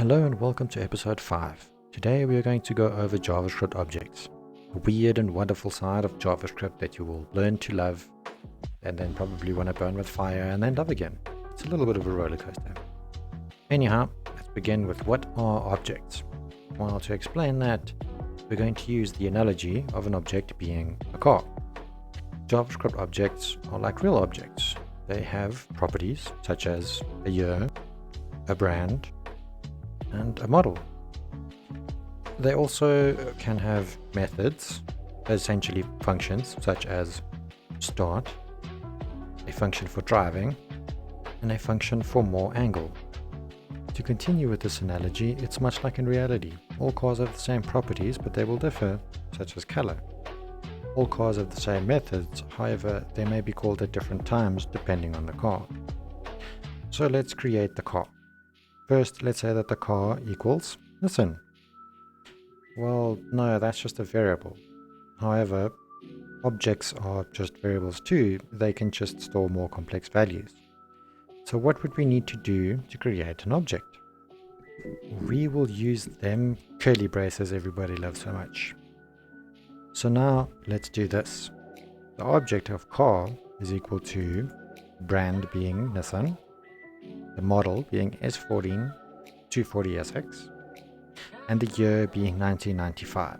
Hello and welcome to episode 5. Today we are going to go over JavaScript objects, a weird and wonderful side of JavaScript that you will learn to love and then probably want to burn with fire and then love again. It's a little bit of a roller coaster. Anyhow, let's begin with what are objects. Well, to explain that, we're going to use the analogy of an object being a car. JavaScript objects are like real objects. They have properties such as a year, a brand, and a model. They also can have methods, essentially functions such as start, a function for driving, and a function for more angle. To continue with this analogy, it's much like in reality. All cars have the same properties, but they will differ, such as color. All cars have the same methods, however, they may be called at different times depending on the car. So let's create the car. First, let's say that the car equals listen. Well, no, that's just a variable. However, objects are just variables too. They can just store more complex values. So what would we need to do to create an object? We will use them curly braces everybody loves so much. So now let's do this. The object of car is equal to brand being Nissan, the model being S14 240SX, and the year being 1995.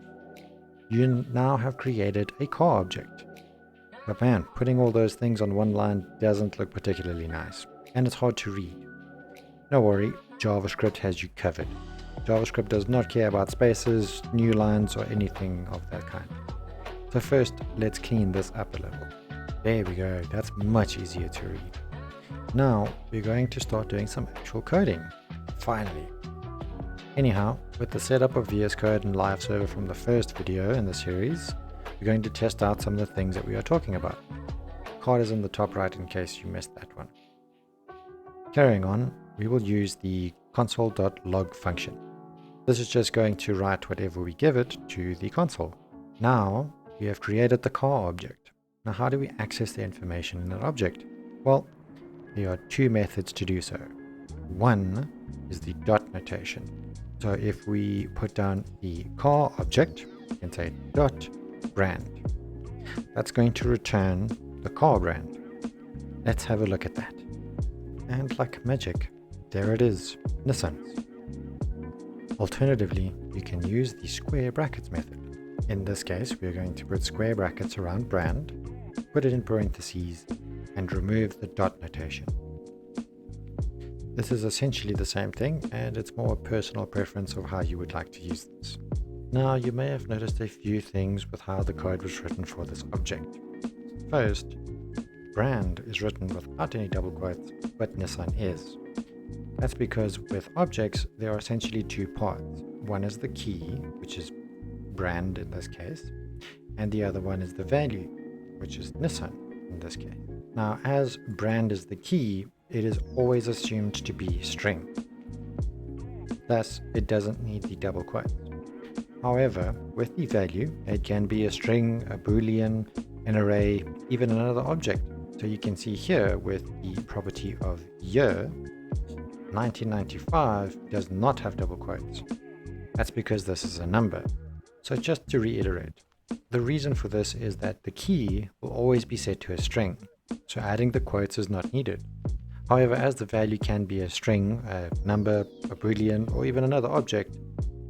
You now have created a car object. But man, putting all those things on one line doesn't look particularly nice, and it's hard to read. No worry, JavaScript has you covered. JavaScript does not care about spaces, new lines, or anything of that kind. So first, let's clean this up a little. There we go, that's much easier to read. Now, we're going to start doing some actual coding. Finally. Anyhow, with the setup of VS Code and Live Server from the first video in the series, we're going to test out some of the things that we are talking about. Card is in the top right in case you missed that one. Carrying on, we will use the console.log function. This is just going to write whatever we give it to the console. Now, we have created the car object. Now, how do we access the information in that object? Well, there are two methods to do so. One is the dot notation. So if we put down the car object, we can say dot brand. That's going to return the car brand. Let's have a look at that. And like magic, there it is, Nissan. Alternatively, you can use the square brackets method. In this case, we are going to put square brackets around brand, put it in parentheses, and remove the dot notation. This is essentially the same thing, and it's more a personal preference of how you would like to use this. Now, you may have noticed a few things with how the code was written for this object. First, brand is written without any double quotes, but Nissan is. That's because with objects, there are essentially two parts. One is the key, which is brand in this case, and the other one is the value, which is Nissan in this case. Now, as brand is the key, it is always assumed to be string. Thus, it doesn't need the double quotes. However, with the value, it can be a string, a boolean, an array, even another object. So you can see here with the property of year, 1995 does not have double quotes. That's because this is a number. So just to reiterate, the reason for this is that the key will always be set to a string. So adding the quotes is not needed. However, as the value can be a string, a number, a boolean, or even another object,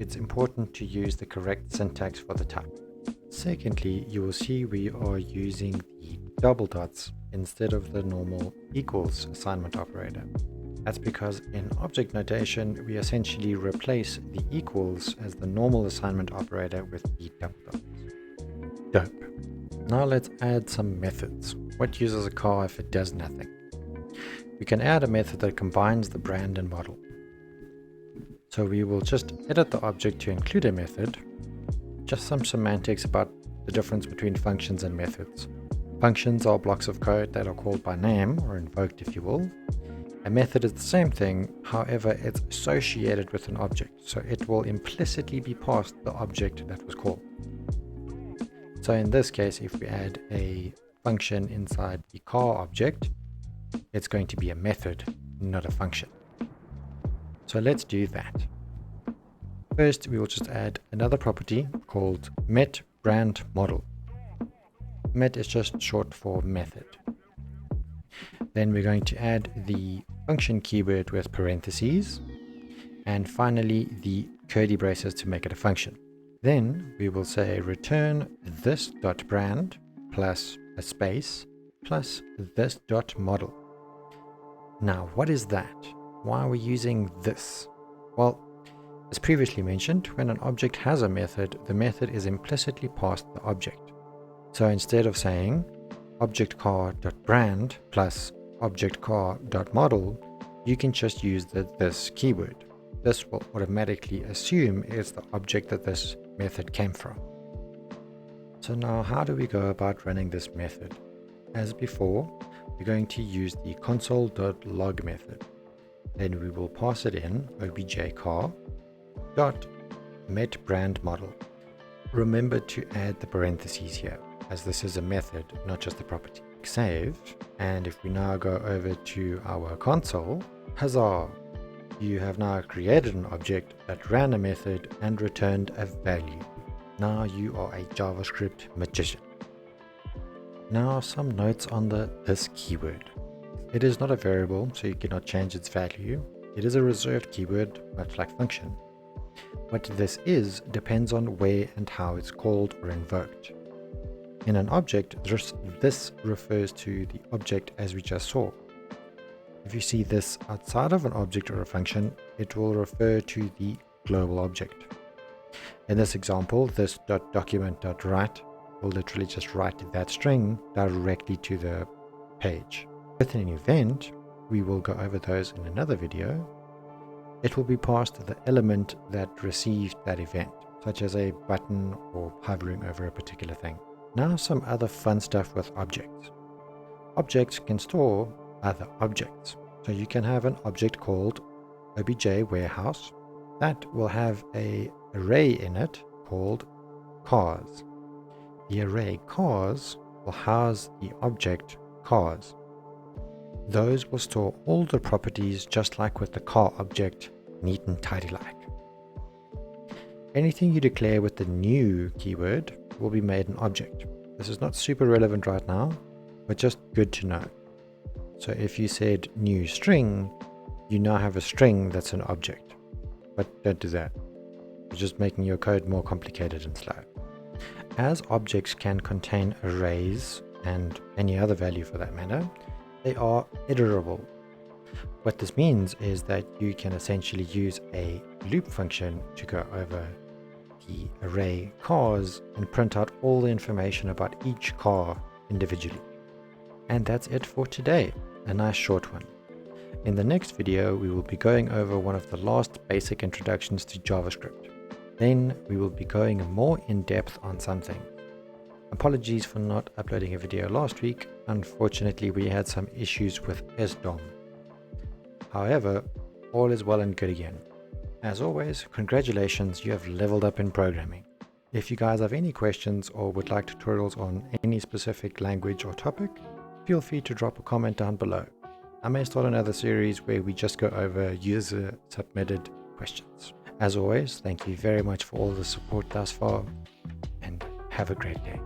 it's important to use the correct syntax for the type. Secondly, you will see we are using the double dots instead of the normal equals assignment operator. That's because in object notation, we essentially replace the equals as the normal assignment operator with the double dots. Dope. Now let's add some methods. What uses a car if it does nothing? We can add a method that combines the brand and model. So we will just edit the object to include a method. Just some semantics about the difference between functions and methods. Functions are blocks of code that are called by name, or invoked if you will. A method is the same thing, however it's associated with an object, so it will implicitly be passed the object that was called. So in this case, if we add a function inside the car object, it's going to be a method, not a function. So let's do that. First, we will just add another property called met brand model. Met is just short for method. Then we're going to add the function keyword with parentheses, and finally the curly braces to make it a function. Then we will say return this dot brand plus a space plus this dot model. Now, what is that? Why are we using this? Well, as previously mentioned, when an object has a method, the method is implicitly passed the object. So instead of saying object car.brand plus object car.model, you can just use the this keyword. This will automatically assume it's the object that this method came from. So now how do we go about running this method? As before, we're going to use the console.log method. Then we will pass it in objcar.metBrandModel. Remember to add the parentheses here, as this is a method, not just a property. Save, and if we now go over to our console, huzzah! You have now created an object that ran a method and returned a value. Now you are a JavaScript magician. Now some notes on this keyword. It is not a variable, so you cannot change its value. It is a reserved keyword, much like function. What this is depends on where and how it's called or invoked. In an object, this refers to the object as we just saw. If you see this outside of an object or a function, it will refer to the global object. In this example, this .document.write will literally just write that string directly to the page. With an event, we will go over those in another video. It will be passed the element that received that event, such as a button or hovering over a particular thing. Now some other fun stuff with objects. Objects can store other objects. So you can have an object called obj warehouse that will have an array in it called cars. The array cars will house the object cars. Those will store all the properties just like with the car object, neat and tidy like. Anything you declare with the new keyword will be made an object. This is not super relevant right now, but just good to know. So if you said new string, you now have a string that's an object. But don't do that. You're just making your code more complicated and slow. As objects can contain arrays and any other value for that matter, they are iterable. What this means is that you can essentially use a loop function to go over the array cars and print out all the information about each car individually. And that's it for today, a nice short one. In the next video, we will be going over one of the last basic introductions to JavaScript. Then we will be going more in depth on something. Apologies for not uploading a video last week. Unfortunately, we had some issues with SDOM. However, all is well and good again. As always, congratulations, you have leveled up in programming. If you guys have any questions or would like tutorials on any specific language or topic, feel free to drop a comment down below. I may start another series where we just go over user-submitted questions. As always, thank you very much for all the support thus far, and have a great day.